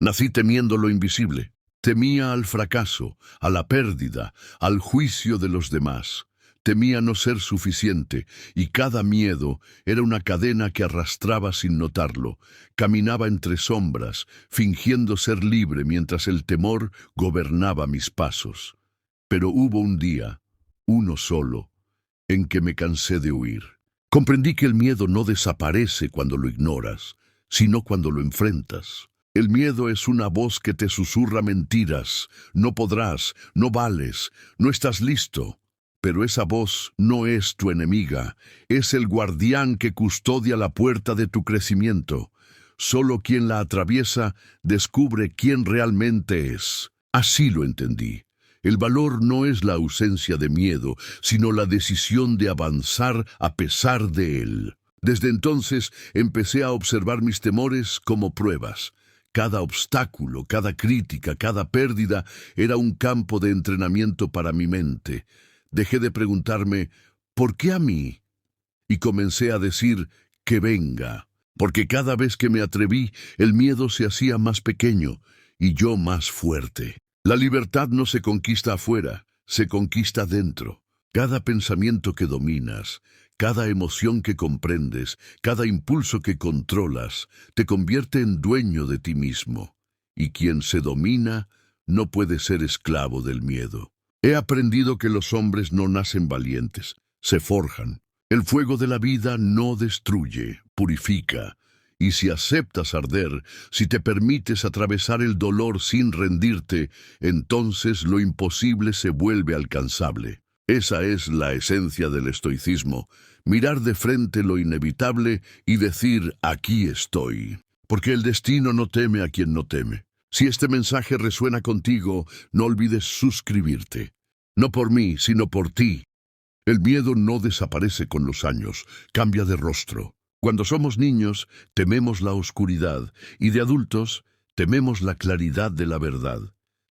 Nací temiendo lo invisible. Temía al fracaso, a la pérdida, al juicio de los demás. Temía no ser suficiente, y cada miedo era una cadena que arrastraba sin notarlo. Caminaba entre sombras, fingiendo ser libre mientras el temor gobernaba mis pasos. Pero hubo un día, uno solo, en que me cansé de huir. Comprendí que el miedo no desaparece cuando lo ignoras, sino cuando lo enfrentas. El miedo es una voz que te susurra mentiras. No podrás, no vales, no estás listo. Pero esa voz no es tu enemiga, es el guardián que custodia la puerta de tu crecimiento. Solo quien la atraviesa descubre quién realmente es. Así lo entendí. El valor no es la ausencia de miedo, sino la decisión de avanzar a pesar de él. Desde entonces empecé a observar mis temores como pruebas. Cada obstáculo, cada crítica, cada pérdida era un campo de entrenamiento para mi mente. Dejé de preguntarme, ¿por qué a mí? Y comencé a decir, que venga. Porque cada vez que me atreví, el miedo se hacía más pequeño y yo más fuerte. La libertad no se conquista afuera, se conquista dentro. Cada pensamiento que dominas, cada emoción que comprendes, cada impulso que controlas, te convierte en dueño de ti mismo. Y quien se domina no puede ser esclavo del miedo. He aprendido que los hombres no nacen valientes, se forjan. El fuego de la vida no destruye, purifica. Y si aceptas arder, si te permites atravesar el dolor sin rendirte, entonces lo imposible se vuelve alcanzable. Esa es la esencia del estoicismo, mirar de frente lo inevitable y decir, aquí estoy. Porque el destino no teme a quien no teme. Si este mensaje resuena contigo, no olvides suscribirte. No por mí, sino por ti. El miedo no desaparece con los años, cambia de rostro. Cuando somos niños, tememos la oscuridad, y de adultos, tememos la claridad de la verdad.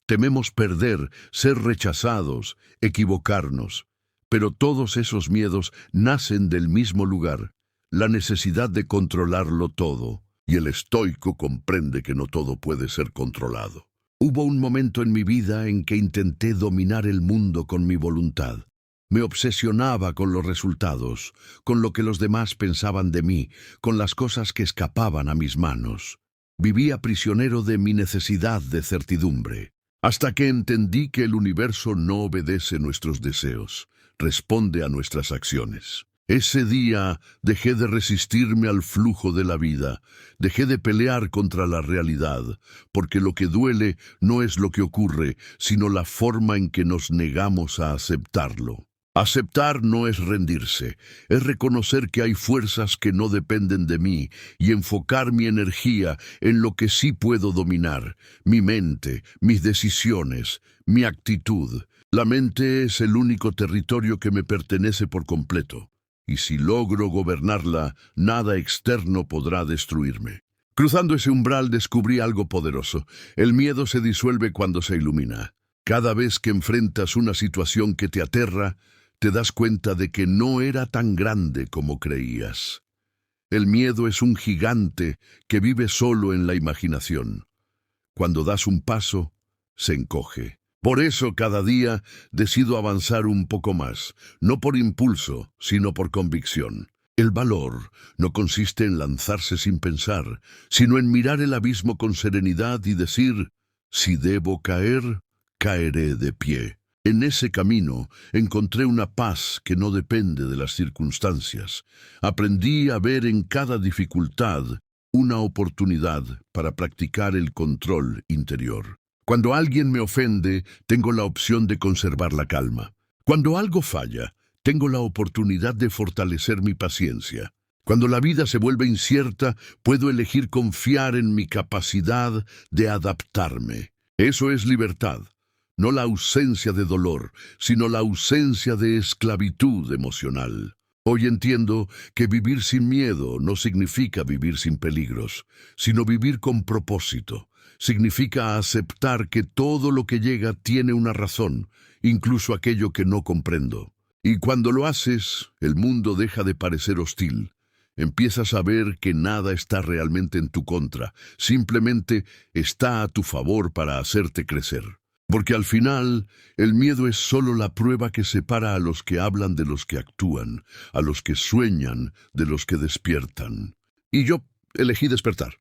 Tememos perder, ser rechazados, equivocarnos. Pero todos esos miedos nacen del mismo lugar, la necesidad de controlarlo todo. Y el estoico comprende que no todo puede ser controlado. Hubo un momento en mi vida en que intenté dominar el mundo con mi voluntad. Me obsesionaba con los resultados, con lo que los demás pensaban de mí, con las cosas que escapaban a mis manos. Vivía prisionero de mi necesidad de certidumbre, hasta que entendí que el universo no obedece nuestros deseos, responde a nuestras acciones. Ese día dejé de resistirme al flujo de la vida, dejé de pelear contra la realidad, porque lo que duele no es lo que ocurre, sino la forma en que nos negamos a aceptarlo. Aceptar no es rendirse, es reconocer que hay fuerzas que no dependen de mí y enfocar mi energía en lo que sí puedo dominar, mi mente, mis decisiones, mi actitud. La mente es el único territorio que me pertenece por completo. Y si logro gobernarla, nada externo podrá destruirme. Cruzando ese umbral descubrí algo poderoso. El miedo se disuelve cuando se ilumina. Cada vez que enfrentas una situación que te aterra, te das cuenta de que no era tan grande como creías. El miedo es un gigante que vive solo en la imaginación. Cuando das un paso, se encoge. Por eso cada día decido avanzar un poco más, no por impulso, sino por convicción. El valor no consiste en lanzarse sin pensar, sino en mirar el abismo con serenidad y decir, si debo caer, caeré de pie. En ese camino encontré una paz que no depende de las circunstancias. Aprendí a ver en cada dificultad una oportunidad para practicar el control interior. Cuando alguien me ofende, tengo la opción de conservar la calma. Cuando algo falla, tengo la oportunidad de fortalecer mi paciencia. Cuando la vida se vuelve incierta, puedo elegir confiar en mi capacidad de adaptarme. Eso es libertad, no la ausencia de dolor, sino la ausencia de esclavitud emocional. Hoy entiendo que vivir sin miedo no significa vivir sin peligros, sino vivir con propósito. Significa aceptar que todo lo que llega tiene una razón, incluso aquello que no comprendo. Y cuando lo haces, el mundo deja de parecer hostil Empiezas a ver que nada está realmente en tu contra, simplemente está a tu favor para hacerte crecer. Porque al final, el miedo es solo la prueba que separa a los que hablan de los que actúan, a los que sueñan de los que despiertan. Y yo elegí despertar.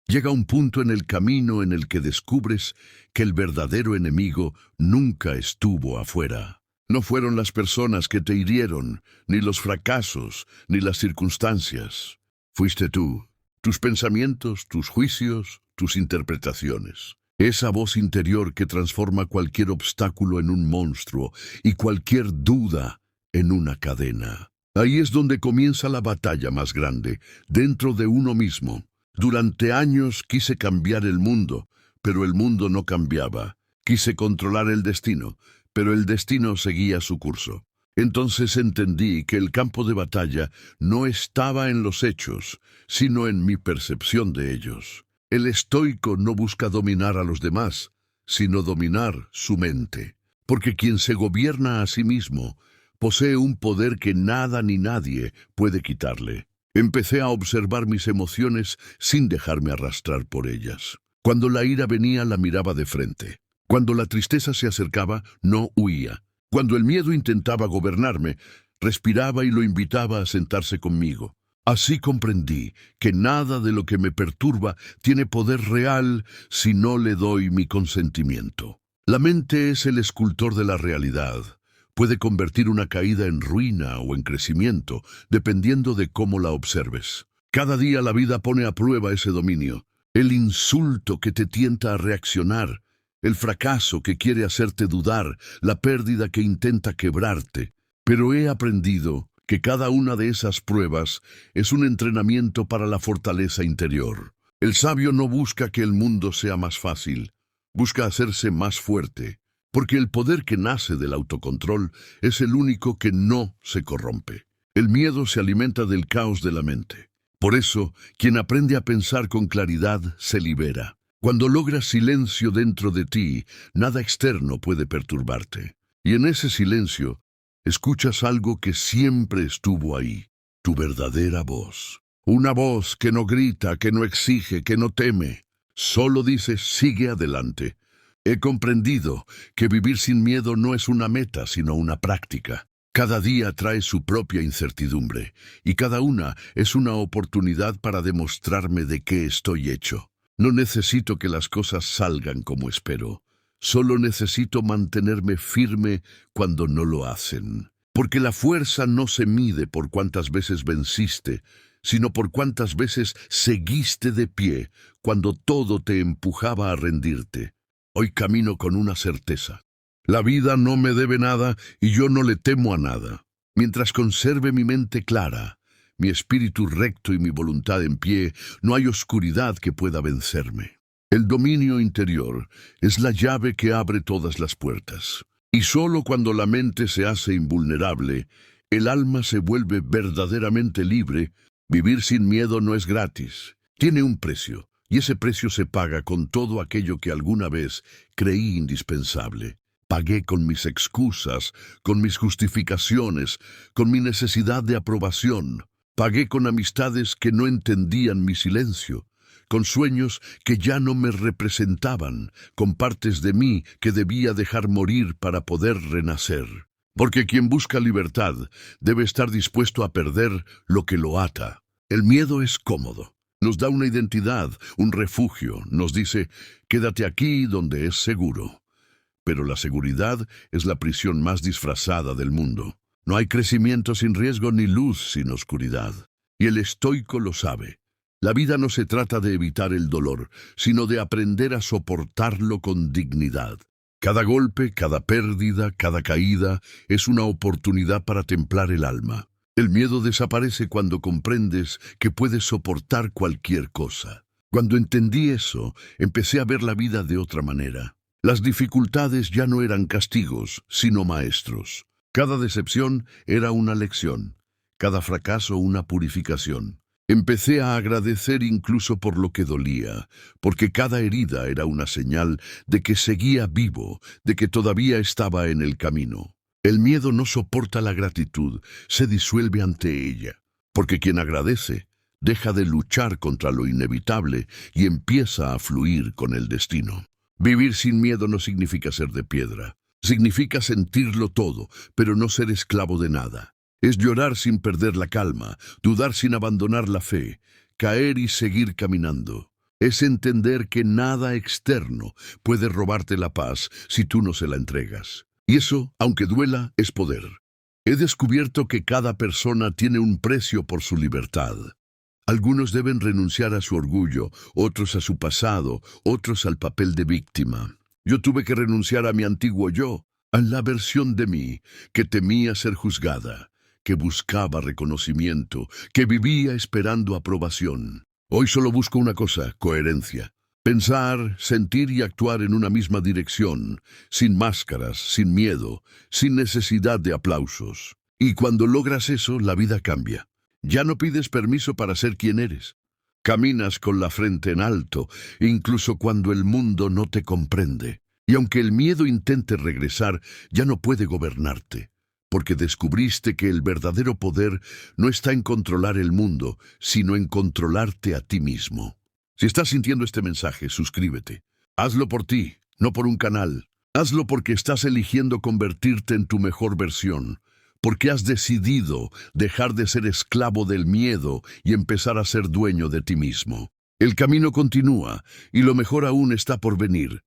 Llega un punto en el camino en el que descubres que el verdadero enemigo nunca estuvo afuera. No fueron las personas que te hirieron, ni los fracasos, ni las circunstancias. Fuiste tú, tus pensamientos, tus juicios, tus interpretaciones. Esa voz interior que transforma cualquier obstáculo en un monstruo y cualquier duda en una cadena. Ahí es donde comienza la batalla más grande, dentro de uno mismo. Durante años quise cambiar el mundo, pero el mundo no cambiaba. Quise controlar el destino, pero el destino seguía su curso. Entonces entendí que el campo de batalla no estaba en los hechos, sino en mi percepción de ellos. El estoico no busca dominar a los demás, sino dominar su mente. Porque quien se gobierna a sí mismo posee un poder que nada ni nadie puede quitarle. Empecé a observar mis emociones sin dejarme arrastrar por ellas. Cuando la ira venía, la miraba de frente. Cuando la tristeza se acercaba, no huía. Cuando el miedo intentaba gobernarme, respiraba y lo invitaba a sentarse conmigo. Así comprendí que nada de lo que me perturba tiene poder real si no le doy mi consentimiento. La mente es el escultor de la realidad. Puede convertir una caída en ruina o en crecimiento, dependiendo de cómo la observes. Cada día la vida pone a prueba ese dominio. El insulto que te tienta a reaccionar, el fracaso que quiere hacerte dudar, la pérdida que intenta quebrarte. Pero he aprendido que cada una de esas pruebas es un entrenamiento para la fortaleza interior. El sabio no busca que el mundo sea más fácil, busca hacerse más fuerte, porque el poder que nace del autocontrol es el único que no se corrompe. El miedo se alimenta del caos de la mente. Por eso, quien aprende a pensar con claridad se libera. Cuando logras silencio dentro de ti, nada externo puede perturbarte. Y en ese silencio, escuchas algo que siempre estuvo ahí, tu verdadera voz. Una voz que no grita, que no exige, que no teme. Solo dice, sigue adelante. He comprendido que vivir sin miedo no es una meta, sino una práctica. Cada día trae su propia incertidumbre, y cada una es una oportunidad para demostrarme de qué estoy hecho. No necesito que las cosas salgan como espero. Solo necesito mantenerme firme cuando no lo hacen. Porque la fuerza no se mide por cuántas veces venciste, sino por cuántas veces seguiste de pie cuando todo te empujaba a rendirte. Hoy camino con una certeza. La vida no me debe nada y yo no le temo a nada. Mientras conserve mi mente clara, mi espíritu recto y mi voluntad en pie, no hay oscuridad que pueda vencerme. El dominio interior es la llave que abre todas las puertas. Y solo cuando la mente se hace invulnerable, el alma se vuelve verdaderamente libre. Vivir sin miedo no es gratis. Tiene un precio, y ese precio se paga con todo aquello que alguna vez creí indispensable. Pagué con mis excusas, con mis justificaciones, con mi necesidad de aprobación. Pagué con amistades que no entendían mi silencio, con sueños que ya no me representaban, con partes de mí que debía dejar morir para poder renacer. Porque quien busca libertad debe estar dispuesto a perder lo que lo ata. El miedo es cómodo. Nos da una identidad, un refugio. Nos dice, quédate aquí donde es seguro. Pero la seguridad es la prisión más disfrazada del mundo. No hay crecimiento sin riesgo ni luz sin oscuridad. Y el estoico lo sabe. La vida no se trata de evitar el dolor, sino de aprender a soportarlo con dignidad. Cada golpe, cada pérdida, cada caída es una oportunidad para templar el alma. El miedo desaparece cuando comprendes que puedes soportar cualquier cosa. Cuando entendí eso, empecé a ver la vida de otra manera. Las dificultades ya no eran castigos, sino maestros. Cada decepción era una lección, cada fracaso una purificación. Empecé a agradecer incluso por lo que dolía, porque cada herida era una señal de que seguía vivo, de que todavía estaba en el camino. El miedo no soporta la gratitud, se disuelve ante ella. porque quien agradece deja de luchar contra lo inevitable y empieza a fluir con el destino. Vivir sin miedo no significa ser de piedra. Significa sentirlo todo, pero no ser esclavo de nada. Es llorar sin perder la calma, dudar sin abandonar la fe, caer y seguir caminando. Es entender que nada externo puede robarte la paz si tú no se la entregas. Y eso, aunque duela, es poder. He descubierto que cada persona tiene un precio por su libertad. Algunos deben renunciar a su orgullo, otros a su pasado, otros al papel de víctima. Yo tuve que renunciar a mi antiguo yo, a la versión de mí que temía ser juzgada, que buscaba reconocimiento, que vivía esperando aprobación. Hoy solo busco una cosa: coherencia. Pensar, sentir y actuar en una misma dirección, sin máscaras, sin miedo, sin necesidad de aplausos. Y cuando logras eso, la vida cambia. Ya no pides permiso para ser quien eres. Caminas con la frente en alto, incluso cuando el mundo no te comprende. Y aunque el miedo intente regresar, ya no puede gobernarte, porque descubriste que el verdadero poder no está en controlar el mundo, sino en controlarte a ti mismo. Si estás sintiendo este mensaje, suscríbete. Hazlo por ti, no por un canal. Hazlo porque estás eligiendo convertirte en tu mejor versión, porque has decidido dejar de ser esclavo del miedo y empezar a ser dueño de ti mismo. El camino continúa y lo mejor aún está por venir.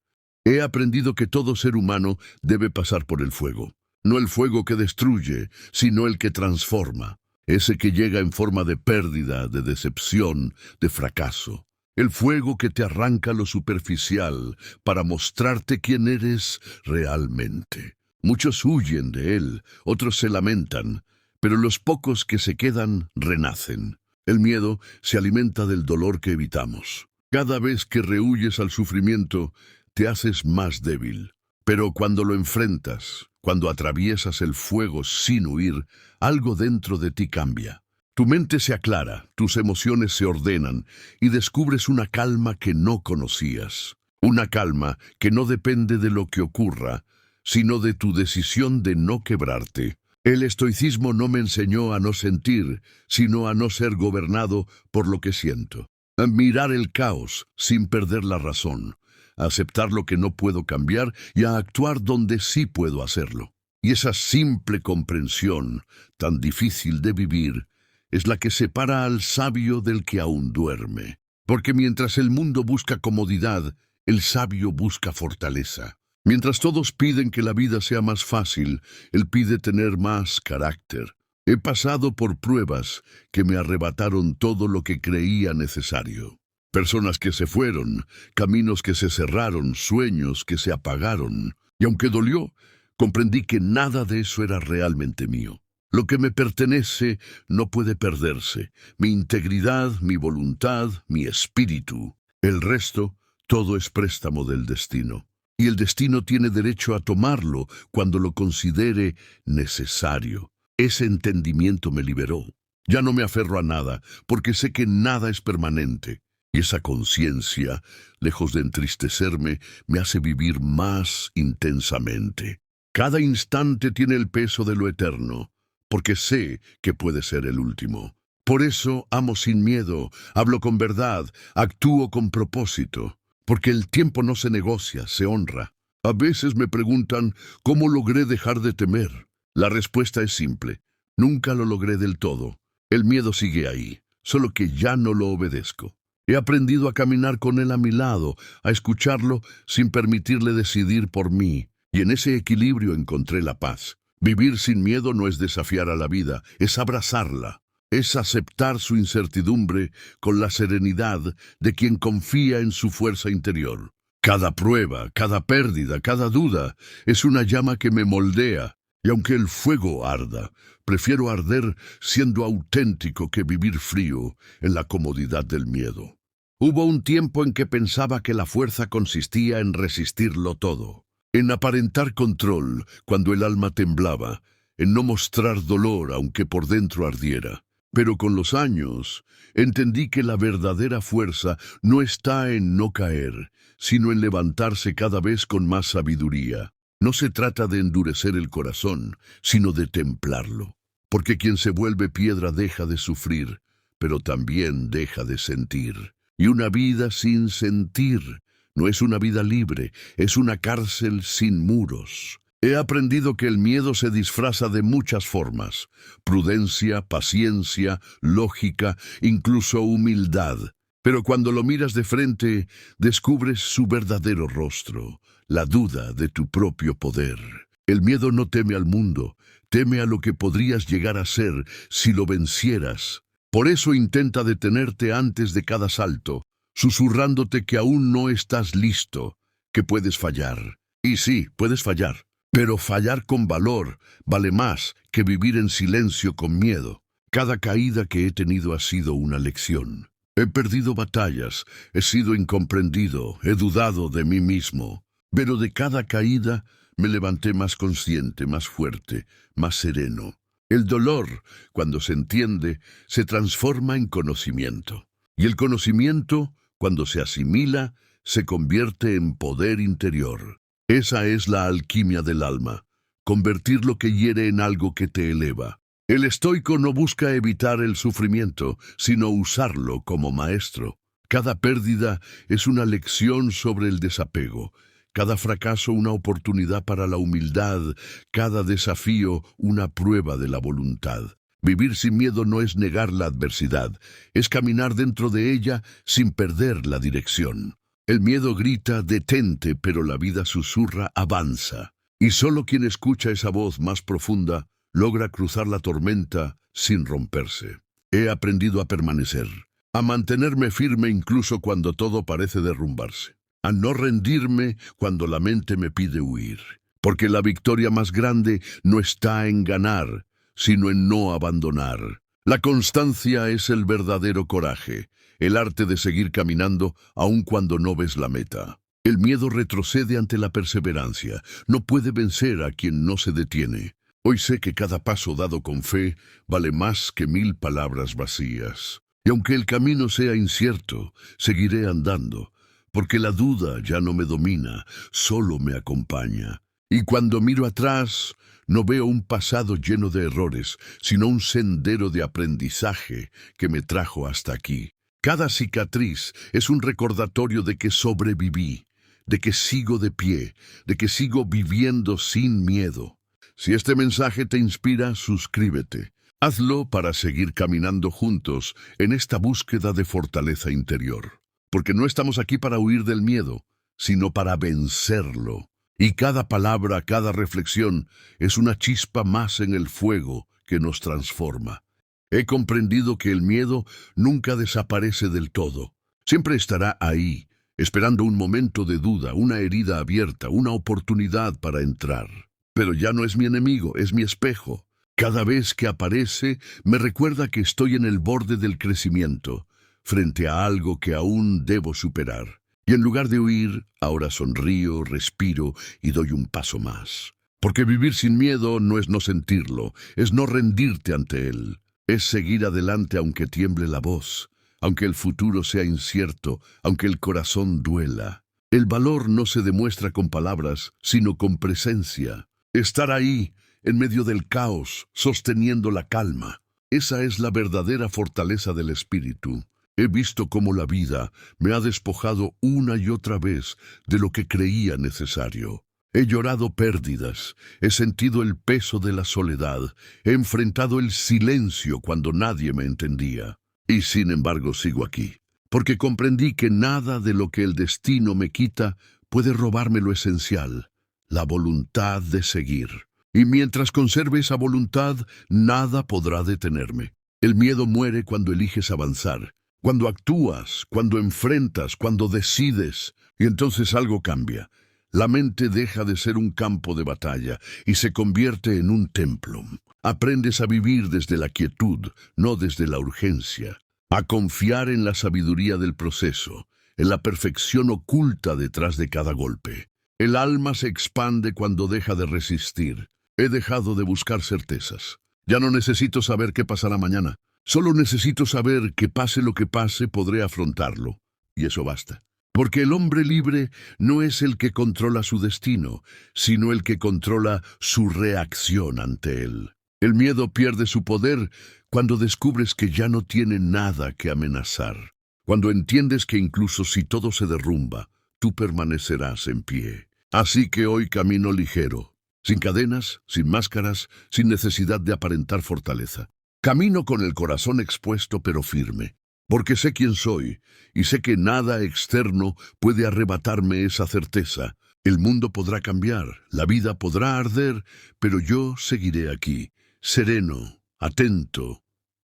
He aprendido que todo ser humano debe pasar por el fuego. No el fuego que destruye, sino el que transforma. Ese que llega en forma de pérdida, de decepción, de fracaso. El fuego que te arranca lo superficial para mostrarte quién eres realmente. Muchos huyen de él, otros se lamentan, pero los pocos que se quedan renacen. El miedo se alimenta del dolor que evitamos. Cada vez que rehuyes al sufrimiento, te haces más débil. Pero cuando lo enfrentas, cuando atraviesas el fuego sin huir, algo dentro de ti cambia. Tu mente se aclara, tus emociones se ordenan y descubres una calma que no conocías. Una calma que no depende de lo que ocurra, sino de tu decisión de no quebrarte. El estoicismo no me enseñó a no sentir, sino a no ser gobernado por lo que siento. A mirar el caos sin perder la razón. A aceptar lo que no puedo cambiar y a actuar donde sí puedo hacerlo. Y esa simple comprensión, tan difícil de vivir, es la que separa al sabio del que aún duerme. Porque mientras el mundo busca comodidad, el sabio busca fortaleza. Mientras todos piden que la vida sea más fácil, él pide tener más carácter. He pasado por pruebas que me arrebataron todo lo que creía necesario. Personas que se fueron, caminos que se cerraron, sueños que se apagaron. Y aunque dolió, comprendí que nada de eso era realmente mío. Lo que me pertenece no puede perderse. Mi integridad, mi voluntad, mi espíritu. El resto, todo es préstamo del destino. Y el destino tiene derecho a tomarlo cuando lo considere necesario. Ese entendimiento me liberó. Ya no me aferro a nada, porque sé que nada es permanente. Y esa conciencia, lejos de entristecerme, me hace vivir más intensamente. Cada instante tiene el peso de lo eterno, porque sé que puede ser el último. Por eso amo sin miedo, hablo con verdad, actúo con propósito, porque el tiempo no se negocia, se honra. A veces me preguntan cómo logré dejar de temer. La respuesta es simple: nunca lo logré del todo. El miedo sigue ahí, solo que ya no lo obedezco. He aprendido a caminar con él a mi lado, a escucharlo sin permitirle decidir por mí, y en ese equilibrio encontré la paz. Vivir sin miedo no es desafiar a la vida, es abrazarla, es aceptar su incertidumbre con la serenidad de quien confía en su fuerza interior. Cada prueba, cada pérdida, cada duda es una llama que me moldea, y aunque el fuego arda, prefiero arder siendo auténtico que vivir frío en la comodidad del miedo. Hubo un tiempo en que pensaba que la fuerza consistía en resistirlo todo, en aparentar control cuando el alma temblaba, en no mostrar dolor aunque por dentro ardiera. Pero con los años entendí que la verdadera fuerza no está en no caer, sino en levantarse cada vez con más sabiduría. No se trata de endurecer el corazón, sino de templarlo. porque quien se vuelve piedra deja de sufrir, pero también deja de sentir. Y una vida sin sentir no es una vida libre, es una cárcel sin muros. He aprendido que el miedo se disfraza de muchas formas: prudencia, paciencia, lógica, incluso humildad. Pero cuando lo miras de frente, descubres su verdadero rostro, la duda de tu propio poder. El miedo no teme al mundo, teme a lo que podrías llegar a ser si lo vencieras. Por eso intenta detenerte antes de cada salto, susurrándote que aún no estás listo, que puedes fallar. Y sí, puedes fallar, pero fallar con valor vale más que vivir en silencio con miedo. Cada caída que he tenido ha sido una lección. He perdido batallas, he sido incomprendido, he dudado de mí mismo. Pero de cada caída me levanté más consciente, más fuerte, más sereno. El dolor, cuando se entiende, se transforma en conocimiento. Y el conocimiento, cuando se asimila, se convierte en poder interior. Esa es la alquimia del alma, convertir lo que hiere en algo que te eleva. El estoico no busca evitar el sufrimiento, sino usarlo como maestro. Cada pérdida es una lección sobre el desapego, cada fracaso una oportunidad para la humildad, cada desafío una prueba de la voluntad. Vivir sin miedo no es negar la adversidad, es caminar dentro de ella sin perder la dirección. El miedo grita, detente, pero la vida susurra, avanza. Y solo quien escucha esa voz más profunda logra cruzar la tormenta sin romperse. He aprendido a permanecer, a mantenerme firme incluso cuando todo parece derrumbarse, a no rendirme cuando la mente me pide huir. Porque la victoria más grande no está en ganar, sino en no abandonar. La constancia es el verdadero coraje, el arte de seguir caminando aun cuando no ves la meta. El miedo retrocede ante la perseverancia, no puede vencer a quien no se detiene. Hoy sé que cada paso dado con fe vale más que 1000 palabras vacías. Y aunque el camino sea incierto, seguiré andando, porque la duda ya no me domina, solo me acompaña. Y cuando miro atrás, no veo un pasado lleno de errores, sino un sendero de aprendizaje que me trajo hasta aquí. Cada cicatriz es un recordatorio de que sobreviví, de que sigo de pie, de que sigo viviendo sin miedo. Si este mensaje te inspira, suscríbete. Hazlo para seguir caminando juntos en esta búsqueda de fortaleza interior. Porque no estamos aquí para huir del miedo, sino para vencerlo. Y cada palabra, cada reflexión es una chispa más en el fuego que nos transforma. He comprendido que el miedo nunca desaparece del todo. Siempre estará ahí, esperando un momento de duda, una herida abierta, una oportunidad para entrar. Pero ya no es mi enemigo, es mi espejo. Cada vez que aparece, me recuerda que estoy en el borde del crecimiento, frente a algo que aún debo superar. Y en lugar de huir, ahora sonrío, respiro y doy un paso más. Porque vivir sin miedo no es no sentirlo, es no rendirte ante él. Es seguir adelante aunque tiemble la voz, aunque el futuro sea incierto, aunque el corazón duela. El valor no se demuestra con palabras, sino con presencia. Estar ahí, en medio del caos, sosteniendo la calma. Esa es la verdadera fortaleza del espíritu. He visto cómo la vida me ha despojado una y otra vez de lo que creía necesario. He llorado pérdidas, he sentido el peso de la soledad, he enfrentado el silencio cuando nadie me entendía. Y sin embargo sigo aquí, porque comprendí que nada de lo que el destino me quita puede robarme lo esencial, la voluntad de seguir. Y mientras conserve esa voluntad, nada podrá detenerme. El miedo muere cuando eliges avanzar, cuando actúas, cuando enfrentas, cuando decides, y entonces algo cambia. La mente deja de ser un campo de batalla y se convierte en un templo. Aprendes a vivir desde la quietud, no desde la urgencia, a confiar en la sabiduría del proceso, en la perfección oculta detrás de cada golpe. El alma se expande cuando deja de resistir. He dejado de buscar certezas. Ya no necesito saber qué pasará mañana. Solo necesito saber que pase lo que pase, podré afrontarlo. Y eso basta. Porque el hombre libre no es el que controla su destino, sino el que controla su reacción ante él. El miedo pierde su poder cuando descubres que ya no tiene nada que amenazar. Cuando entiendes que incluso si todo se derrumba, tú permanecerás en pie. Así que hoy camino ligero, sin cadenas, sin máscaras, sin necesidad de aparentar fortaleza. Camino con el corazón expuesto pero firme, porque sé quién soy y sé que nada externo puede arrebatarme esa certeza. El mundo podrá cambiar, la vida podrá arder, pero yo seguiré aquí, sereno, atento,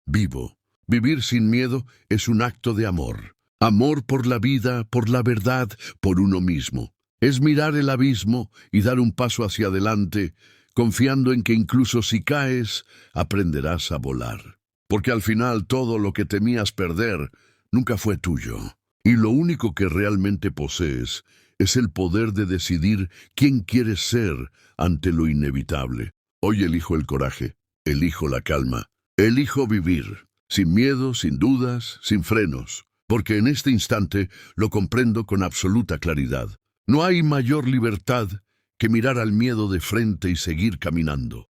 vivo. Vivir sin miedo es un acto de amor. Amor por la vida, por la verdad, por uno mismo. Es mirar el abismo y dar un paso hacia adelante, confiando en que incluso si caes, aprenderás a volar. Porque al final todo lo que temías perder nunca fue tuyo. Y lo único que realmente posees es el poder de decidir quién quieres ser ante lo inevitable. Hoy elijo el coraje, elijo la calma, elijo vivir, sin miedo, sin dudas, sin frenos, porque en este instante lo comprendo con absoluta claridad. No hay mayor libertad que mirar al miedo de frente y seguir caminando.